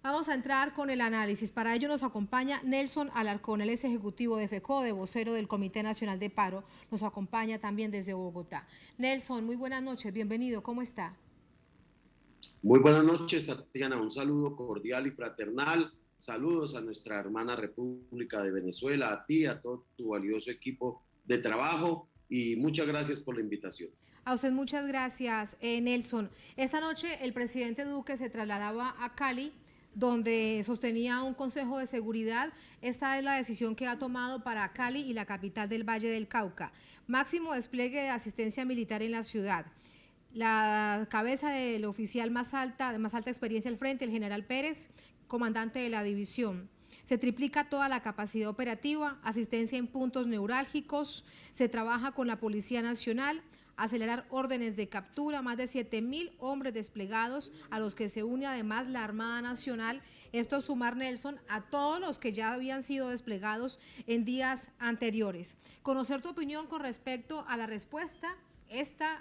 Vamos a entrar con el análisis. Para ello nos acompaña Nelson Alarcón, él es ejecutivo de FECODE, vocero del Comité Nacional de Paro. Nos acompaña también desde Bogotá. Nelson, muy buenas noches, bienvenido, ¿cómo está? Muy buenas noches, Tatiana. Un saludo cordial y fraternal. Saludos a nuestra hermana República de Venezuela, a ti, a todo tu valioso equipo de trabajo y muchas gracias por la invitación. A usted muchas gracias, Nelson. Esta noche el presidente Duque se trasladaba a Cali, donde sostenía un consejo de seguridad. Esta es la decisión que ha tomado para Cali y la capital del Valle del Cauca. Máximo despliegue de asistencia militar en la ciudad. La cabeza del oficial de más alta experiencia al frente, el general Pérez, comandante de la división. Se triplica toda la capacidad operativa, asistencia en puntos neurálgicos, se trabaja con la Policía Nacional, acelerar órdenes de captura, más de 7.000 hombres desplegados, a los que se une además la Armada Nacional. Esto sumar, Nelson, a todos los que ya habían sido desplegados en días anteriores. Conocer tu opinión con respecto a la respuesta,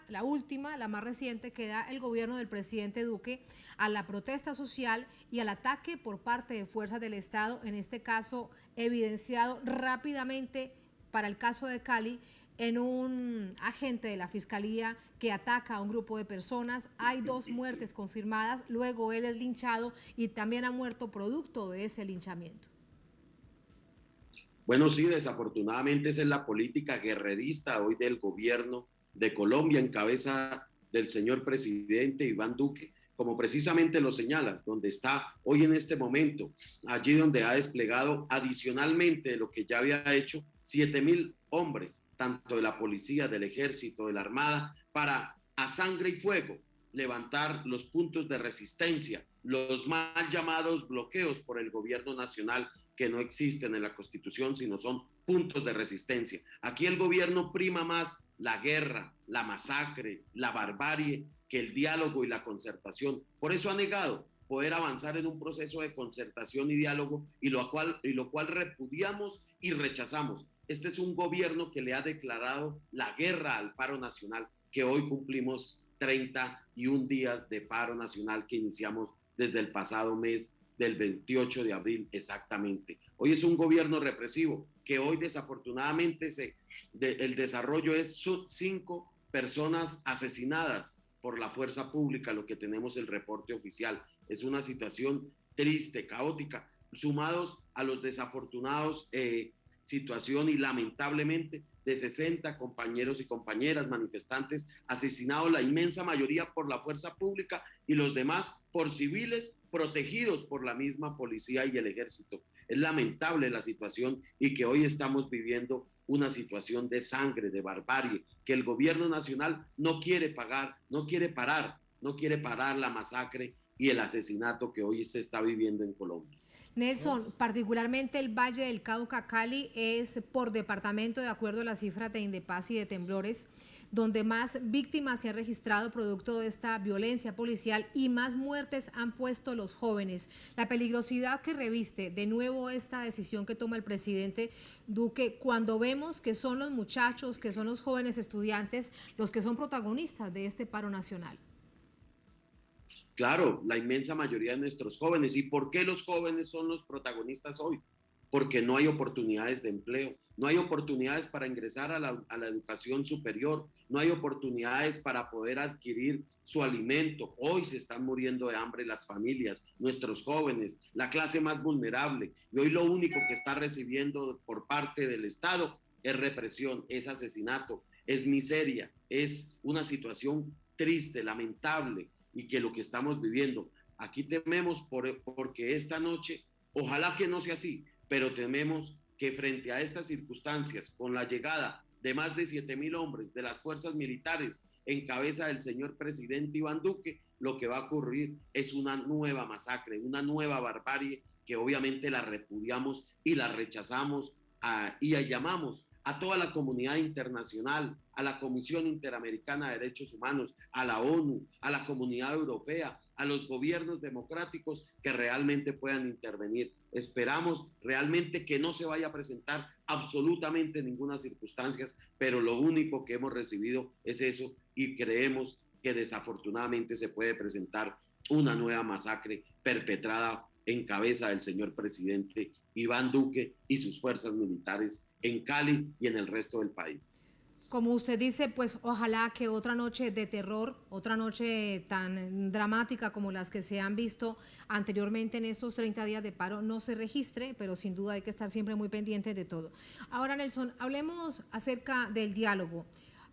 la última, la más reciente, que da el gobierno del presidente Duque a la protesta social y al ataque por parte de fuerzas del Estado, en este caso evidenciado rápidamente para el caso de Cali, en un agente de la Fiscalía que ataca a un grupo de personas. Hay 2 muertes confirmadas, luego él es linchado y también ha muerto producto de ese linchamiento. Bueno, sí, desafortunadamente esa es la política guerrerista hoy del gobierno de Colombia en cabeza del señor presidente Iván Duque, como precisamente lo señalas, donde está hoy en este momento, allí donde ha desplegado adicionalmente de lo que ya había hecho 7.000 hombres, tanto de la policía, del ejército, de la armada, para a sangre y fuego levantar los puntos de resistencia, los mal llamados bloqueos por el gobierno nacional que no existen en la Constitución, sino son puntos de resistencia. Aquí el gobierno prima más la guerra, la masacre, la barbarie, que el diálogo y la concertación. Por eso ha negado poder avanzar en un proceso de concertación y diálogo, y lo cual repudiamos y rechazamos. Este es un gobierno que le ha declarado la guerra al paro nacional, que hoy cumplimos 31 días de paro nacional que iniciamos desde el pasado mes del 28 de abril exactamente. Hoy es un gobierno represivo que hoy desafortunadamente el desarrollo es 5 personas asesinadas por la fuerza pública, lo que tenemos el reporte oficial. Es una situación triste, caótica, sumados a los desafortunados situación y lamentablemente de 60 compañeros y compañeras manifestantes asesinados, la inmensa mayoría por la fuerza pública y los demás por civiles protegidos por la misma policía y el ejército. Es lamentable la situación y que hoy estamos viviendo una situación de sangre, de barbarie, que el gobierno nacional no quiere pagar, no quiere parar la masacre y el asesinato que hoy se está viviendo en Colombia. Nelson, particularmente el Valle del Cauca, Cali, es por departamento, de acuerdo a las cifras de Indepaz y de temblores, donde más víctimas se han registrado producto de esta violencia policial y más muertes han puesto los jóvenes. La peligrosidad que reviste de nuevo esta decisión que toma el presidente Duque, cuando vemos que son los muchachos, que son los jóvenes estudiantes, los que son protagonistas de este paro nacional. Claro, la inmensa mayoría de nuestros jóvenes. ¿Y por qué los jóvenes son los protagonistas hoy? Porque no hay oportunidades de empleo, no hay oportunidades para ingresar a la educación superior, no hay oportunidades para poder adquirir su alimento. Hoy se están muriendo de hambre las familias, nuestros jóvenes, la clase más vulnerable. Y hoy lo único que está recibiendo por parte del Estado es represión, es asesinato, es miseria, es una situación triste, lamentable, y que lo que estamos viviendo, aquí tememos porque esta noche, ojalá que no sea así, pero tememos que frente a estas circunstancias, con la llegada de más de 7.000 hombres de las fuerzas militares en cabeza del señor presidente Iván Duque, lo que va a ocurrir es una nueva masacre, una nueva barbarie que obviamente la repudiamos y la rechazamos y llamamos a toda la comunidad internacional, a la Comisión Interamericana de Derechos Humanos, a la ONU, a la Comunidad Europea, a los gobiernos democráticos que realmente puedan intervenir. Esperamos realmente que no se vaya a presentar absolutamente ninguna circunstancia, pero lo único que hemos recibido es eso y creemos que desafortunadamente se puede presentar una nueva masacre perpetrada en cabeza del señor presidente Iván Duque y sus fuerzas militares en Cali y en el resto del país. Como usted dice, pues ojalá que otra noche de terror, otra noche tan dramática como las que se han visto anteriormente en estos 30 días de paro no se registre, pero sin duda hay que estar siempre muy pendientes de todo. Ahora, Nelson, hablemos acerca del diálogo.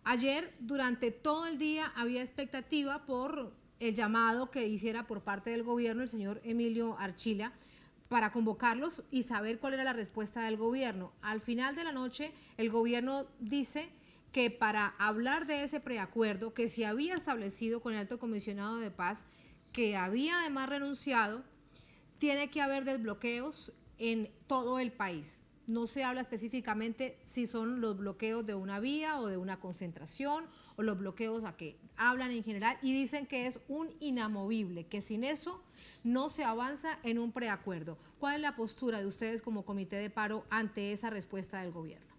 Ayer, durante todo el día, había expectativa por el llamado que hiciera por parte del gobierno el señor Emilio Archila para convocarlos y saber cuál era la respuesta del gobierno. Al final de la noche, el gobierno dice que para hablar de ese preacuerdo que se había establecido con el Alto Comisionado de Paz, que había además renunciado, tiene que haber desbloqueos en todo el país. No se habla específicamente si son los bloqueos de una vía o de una concentración o los bloqueos a que hablan en general y dicen que es un inamovible, que sin eso no se avanza en un preacuerdo. ¿Cuál es la postura de ustedes como comité de paro ante esa respuesta del gobierno?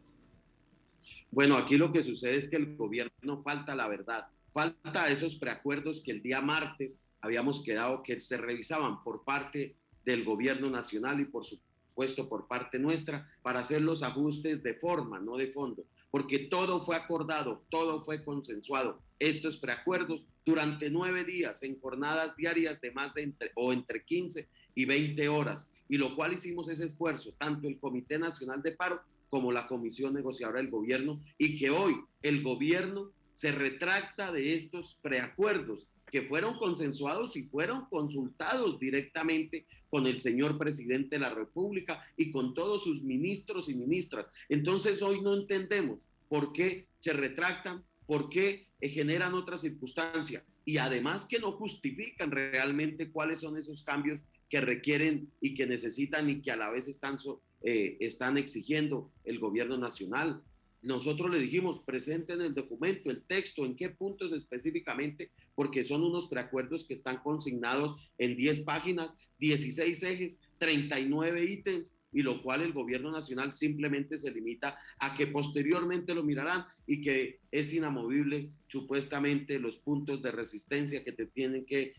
Bueno, aquí lo que sucede es que el gobierno falta la verdad, falta esos preacuerdos que el día martes habíamos quedado que se revisaban por parte del gobierno nacional y por supuesto por parte nuestra para hacer los ajustes de forma, no de fondo, porque todo fue acordado, todo fue consensuado. Estos preacuerdos durante 9 días en jornadas diarias de más de entre 15 y 20 horas, y lo cual hicimos ese esfuerzo, tanto el Comité Nacional de Paro como la Comisión Negociadora del Gobierno, y que hoy el gobierno se retracta de estos preacuerdos que fueron consensuados y fueron consultados directamente con el señor presidente de la República y con todos sus ministros y ministras. Entonces hoy no entendemos por qué se retractan, por qué generan otra circunstancia y además que no justifican realmente cuáles son esos cambios que requieren y que necesitan y que a la vez están exigiendo el gobierno nacional. Nosotros le dijimos, presenten el documento, el texto, en qué puntos específicamente, porque son unos preacuerdos que están consignados en 10 páginas, 16 ejes, 39 ítems, y lo cual el gobierno nacional simplemente se limita a que posteriormente lo mirarán y que es inamovible supuestamente los puntos de resistencia que te tienen que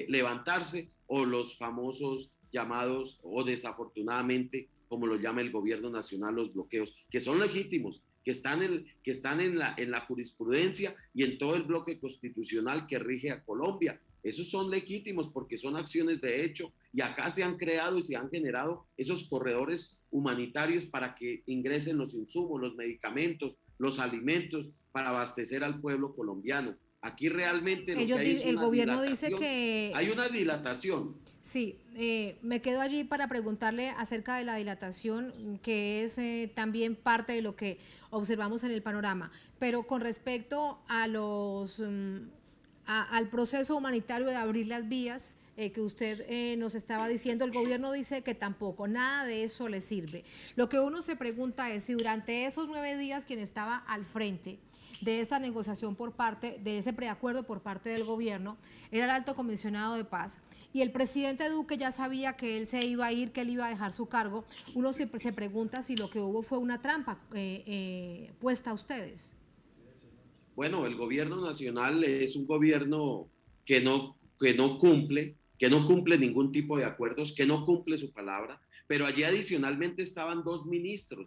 levantarse o los famosos llamados o desafortunadamente como lo llama el gobierno nacional, los bloqueos, que son legítimos, que están en la jurisprudencia y en todo el bloque constitucional que rige a Colombia. Esos son legítimos porque son acciones de hecho y acá se han creado y se han generado esos corredores humanitarios para que ingresen los insumos, los medicamentos, los alimentos para abastecer al pueblo colombiano. Aquí realmente lo que hay es El una gobierno dice que... hay una dilatación. Sí, me quedo allí para preguntarle acerca de la dilatación, que es también parte de lo que observamos en el panorama. Pero con respecto a al proceso humanitario de abrir las vías, que usted nos estaba diciendo, el gobierno dice que tampoco, nada de eso le sirve. Lo que uno se pregunta es si durante esos 9 días quien estaba al frente de esta negociación por parte, de ese preacuerdo por parte del gobierno, era el Alto Comisionado de Paz, y el presidente Duque ya sabía que él se iba a ir, que él iba a dejar su cargo. Uno se pregunta si lo que hubo fue una trampa puesta a ustedes. Bueno, el gobierno nacional es un gobierno que no cumple ningún tipo de acuerdos, que no cumple su palabra, pero allí adicionalmente estaban 2 ministros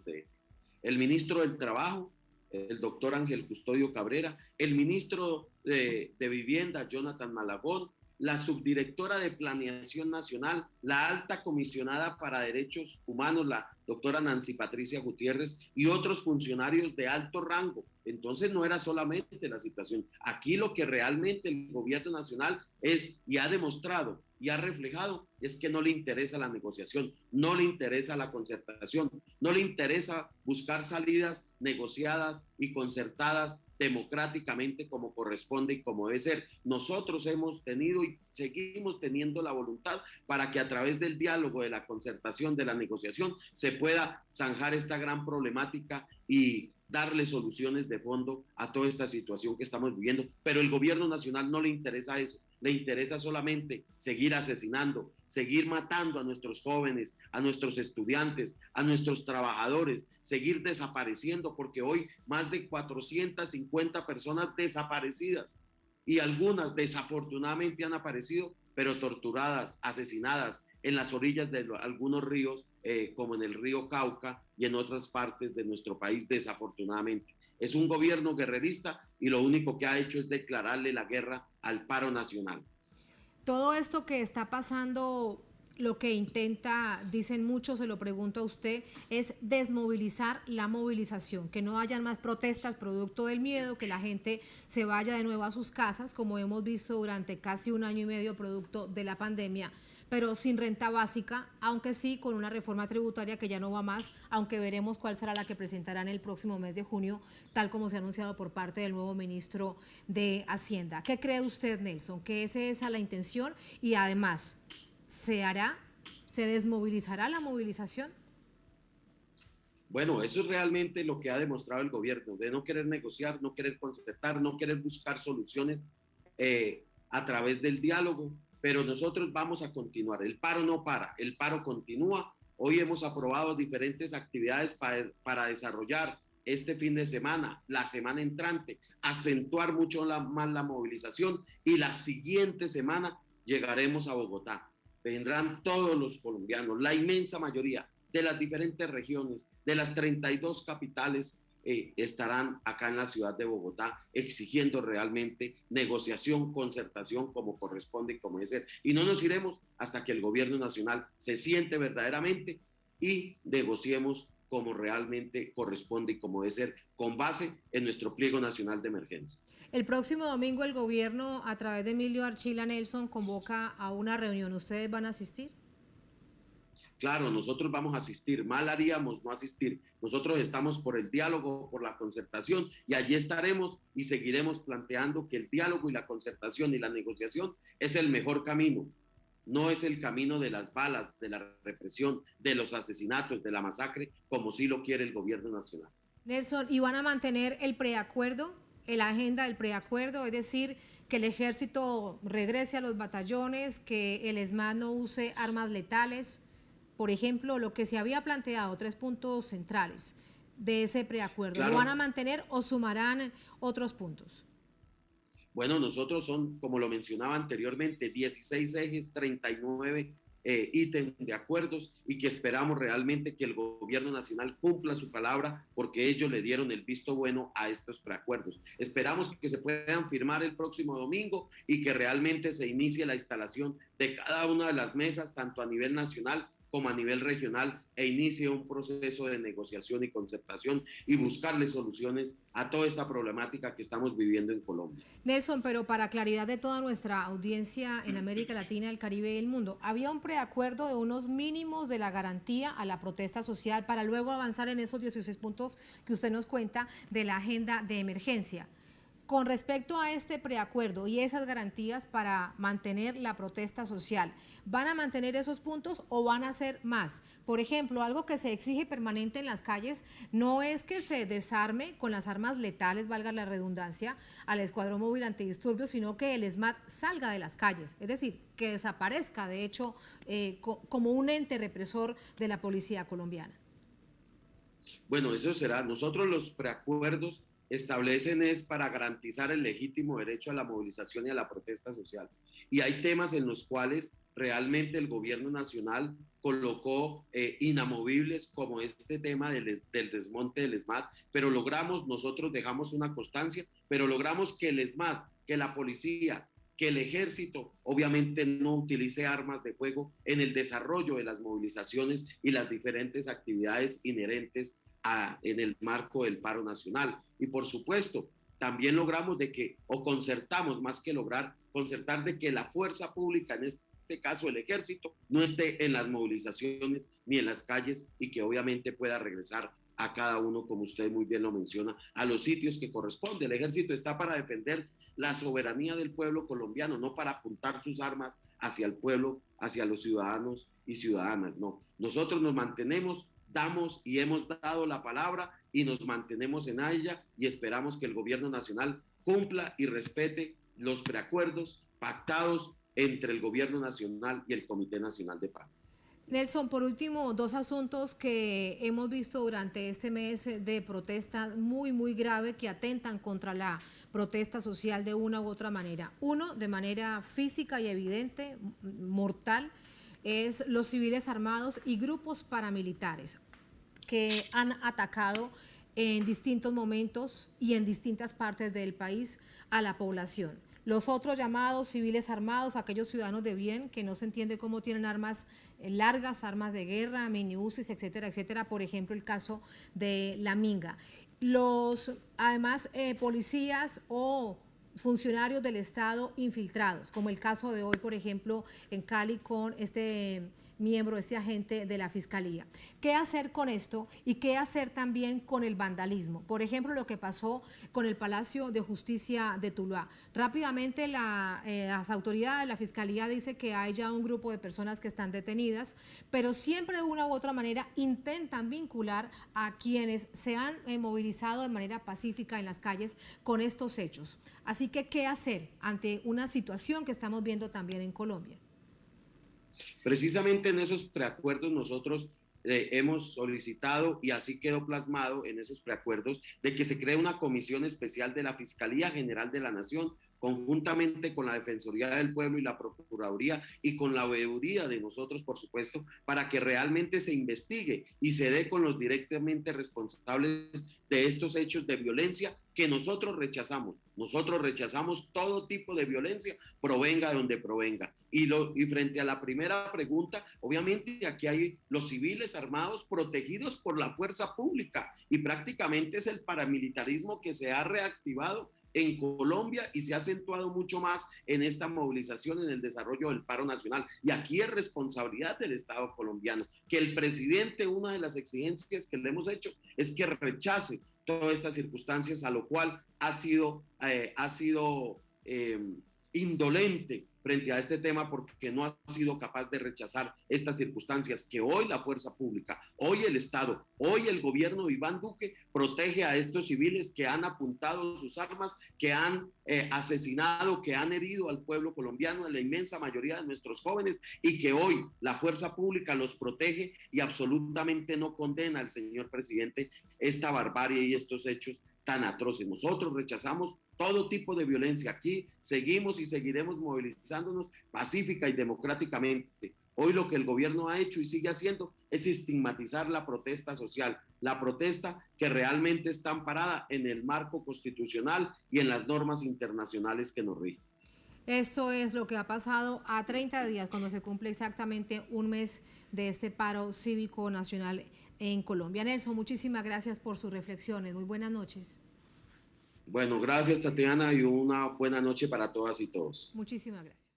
el ministro del Trabajo, el doctor Ángel Custodio Cabrera, el ministro de Vivienda, Jonathan Malagón, la subdirectora de Planeación Nacional, la alta comisionada para Derechos Humanos, la doctora Nancy Patricia Gutiérrez, y otros funcionarios de alto rango. Entonces no era solamente la situación. Aquí lo que realmente el gobierno nacional es y ha demostrado y ha reflejado es que no le interesa la negociación, no le interesa la concertación, no le interesa buscar salidas negociadas y concertadas democráticamente como corresponde y como debe ser. Nosotros hemos tenido y seguimos teniendo la voluntad para que a través del diálogo, de la concertación, de la negociación, se pueda zanjar esta gran problemática y darle soluciones de fondo a toda esta situación que estamos viviendo. Pero el gobierno nacional no le interesa eso, le interesa solamente seguir asesinando, seguir matando a nuestros jóvenes, a nuestros estudiantes, a nuestros trabajadores, seguir desapareciendo, porque hoy más de 450 personas desaparecidas y algunas desafortunadamente han aparecido pero torturadas, asesinadas en las orillas de algunos ríos, como en el río Cauca y en otras partes de nuestro país, desafortunadamente. Es un gobierno guerrerista y lo único que ha hecho es declararle la guerra al paro nacional. Todo esto que está pasando, lo que intenta, dicen muchos, se lo pregunto a usted, es desmovilizar la movilización, que no hayan más protestas producto del miedo, que la gente se vaya de nuevo a sus casas, como hemos visto durante casi un año y medio producto de la pandemia, pero sin renta básica, aunque sí con una reforma tributaria que ya no va más, aunque veremos cuál será la que presentarán el próximo mes de junio, tal como se ha anunciado por parte del nuevo ministro de Hacienda. ¿Qué cree usted, Nelson? ¿Que esa es la intención? Y además, ¿se desmovilizará la movilización? Bueno, eso es realmente lo que ha demostrado el gobierno, de no querer negociar, no querer concertar, no querer buscar soluciones a través del diálogo, pero nosotros vamos a continuar. El paro no para, el paro continúa. Hoy hemos aprobado diferentes actividades para desarrollar este fin de semana, la semana entrante, acentuar mucho más la movilización y la siguiente semana llegaremos a Bogotá. Vendrán todos los colombianos, la inmensa mayoría de las diferentes regiones, de las 32 capitales, estarán acá en la ciudad de Bogotá exigiendo realmente negociación, concertación como corresponde y como debe ser. Y no nos iremos hasta que el gobierno nacional se siente verdaderamente y negociemos como realmente corresponde y como debe ser, con base en nuestro pliego nacional de emergencia. El próximo domingo el gobierno, a través de Emilio Archila Nelson, convoca a una reunión. ¿Ustedes van a asistir? Claro, nosotros vamos a asistir, mal haríamos no asistir. Nosotros estamos por el diálogo, por la concertación y allí estaremos y seguiremos planteando que el diálogo y la concertación y la negociación es el mejor camino. No es el camino de las balas, de la represión, de los asesinatos, de la masacre, como sí lo quiere el gobierno nacional. Nelson, ¿y van a mantener el preacuerdo, la agenda del preacuerdo? Es decir, que el ejército regrese a los batallones, que el ESMAD no use armas letales. Por ejemplo, lo que se había planteado, 3 puntos centrales de ese preacuerdo, Claro. ¿lo van a mantener o sumarán otros puntos? Bueno, nosotros son, como lo mencionaba anteriormente, 16 ejes, 39 ítems de acuerdos y que esperamos realmente que el gobierno nacional cumpla su palabra porque ellos le dieron el visto bueno a estos preacuerdos. Esperamos que se puedan firmar el próximo domingo y que realmente se inicie la instalación de cada una de las mesas, tanto a nivel nacional como a nivel regional, e inicie un proceso de negociación y concertación y buscarle soluciones a toda esta problemática que estamos viviendo en Colombia. Nelson, pero para claridad de toda nuestra audiencia en América Latina, el Caribe y el mundo, había un preacuerdo de unos mínimos de la garantía a la protesta social para luego avanzar en esos 16 puntos que usted nos cuenta de la agenda de emergencia. Con respecto a este preacuerdo y esas garantías para mantener la protesta social, ¿van a mantener esos puntos o van a hacer más? Por ejemplo, algo que se exige permanente en las calles no es que se desarme con las armas letales, valga la redundancia, al Escuadrón Móvil Antidisturbios, sino que el ESMAD salga de las calles, es decir, que desaparezca, de hecho, como un ente represor de la policía colombiana. Bueno, eso será. Nosotros los preacuerdos establecen es para garantizar el legítimo derecho a la movilización y a la protesta social. Y hay temas en los cuales realmente el gobierno nacional colocó inamovibles como este tema del desmonte del ESMAD, pero logramos, nosotros dejamos una constancia, pero logramos que el ESMAD, que la policía, que el ejército obviamente no utilice armas de fuego en el desarrollo de las movilizaciones y las diferentes actividades inherentes en el marco del paro nacional. Y por supuesto, también logramos de que, o concertamos más que lograr, concertar de que la fuerza pública, en este caso el ejército, no esté en las movilizaciones ni en las calles y que obviamente pueda regresar a cada uno, como usted muy bien lo menciona, a los sitios que corresponde. El ejército está para defender la soberanía del pueblo colombiano, no para apuntar sus armas hacia el pueblo, hacia los ciudadanos y ciudadanas, no. Nosotros nos mantenemos, damos y hemos dado la palabra y nos mantenemos en ella y esperamos que el gobierno nacional cumpla y respete los preacuerdos pactados entre el gobierno nacional y el Comité Nacional de Paz. Nelson, por último, dos asuntos que hemos visto durante este mes de protesta muy, muy grave que atentan contra la protesta social de una u otra manera. Uno, de manera física y evidente, mortal, es los civiles armados y grupos paramilitares que han atacado en distintos momentos y en distintas partes del país a la población. Los otros llamados civiles armados, aquellos ciudadanos de bien que no se entiende cómo tienen armas largas, armas de guerra, minibuses, etcétera, etcétera. Por ejemplo, el caso de La Minga. Los, además, policías o funcionarios del Estado infiltrados, como el caso de hoy, por ejemplo, en Cali con este miembro, este agente de la Fiscalía. ¿Qué hacer con esto y qué hacer también con el vandalismo? Por ejemplo, lo que pasó con el Palacio de Justicia de Tuluá. Rápidamente las autoridades de la Fiscalía dicen que hay ya un grupo de personas que están detenidas, pero siempre de una u otra manera intentan vincular a quienes se han movilizado de manera pacífica en las calles con estos hechos. Así que, ¿qué hacer ante una situación que estamos viendo también en Colombia? Precisamente en esos preacuerdos nosotros hemos solicitado, y así quedó plasmado en esos preacuerdos, de que se cree una comisión especial de la Fiscalía General de la Nación, conjuntamente con la Defensoría del Pueblo y la Procuraduría y con la veeduría de nosotros, por supuesto, para que realmente se investigue y se dé con los directamente responsables de estos hechos de violencia que nosotros rechazamos. Nosotros rechazamos todo tipo de violencia, provenga de donde provenga. Y frente a la primera pregunta, obviamente aquí hay los civiles armados protegidos por la fuerza pública y prácticamente es el paramilitarismo que se ha reactivado en Colombia y se ha acentuado mucho más en esta movilización, en el desarrollo del paro nacional. Y aquí es responsabilidad del Estado colombiano, que el presidente, una de las exigencias que le hemos hecho es que rechace todas estas circunstancias, a lo cual ha sido indolente frente a este tema porque no ha sido capaz de rechazar estas circunstancias que hoy la fuerza pública, hoy el Estado, hoy el gobierno de Iván Duque protege a estos civiles que han apuntado sus armas, que han asesinado, que han herido al pueblo colombiano, en la inmensa mayoría de nuestros jóvenes, y que hoy la fuerza pública los protege y absolutamente no condena al señor presidente esta barbarie y estos hechos tan atroces. Nosotros rechazamos todo tipo de violencia. Aquí seguimos y seguiremos movilizándonos pacífica y democráticamente. Hoy lo que el gobierno ha hecho y sigue haciendo es estigmatizar la protesta social, la protesta que realmente está amparada en el marco constitucional y en las normas internacionales que nos rigen. Esto es lo que ha pasado a 30 días, cuando se cumple exactamente un mes de este paro cívico nacional en Colombia. Nelson, muchísimas gracias por sus reflexiones. Muy buenas noches. Bueno, gracias Tatiana y una buena noche para todas y todos. Muchísimas gracias.